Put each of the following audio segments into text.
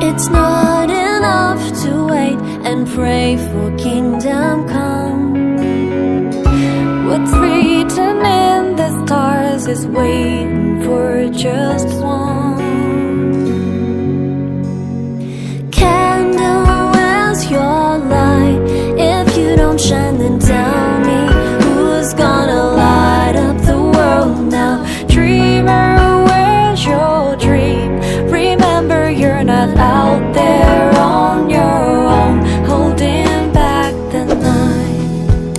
It's not enough to wait and pray for kingdom come. What's written in the stars is waiting for just one. Candle as your light. If you don't shine, then tell me who's gonna light up the world now. Dreamer, where's your dream? Remember, you're not out there on your own, holding back the night,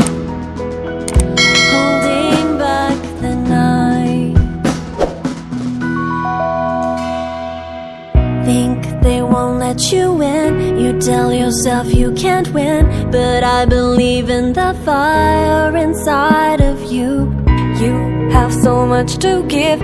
holding back the night. Think they won't let you in. You tell yourself you can't win, but I believe in the fire inside of you. You have so much to give.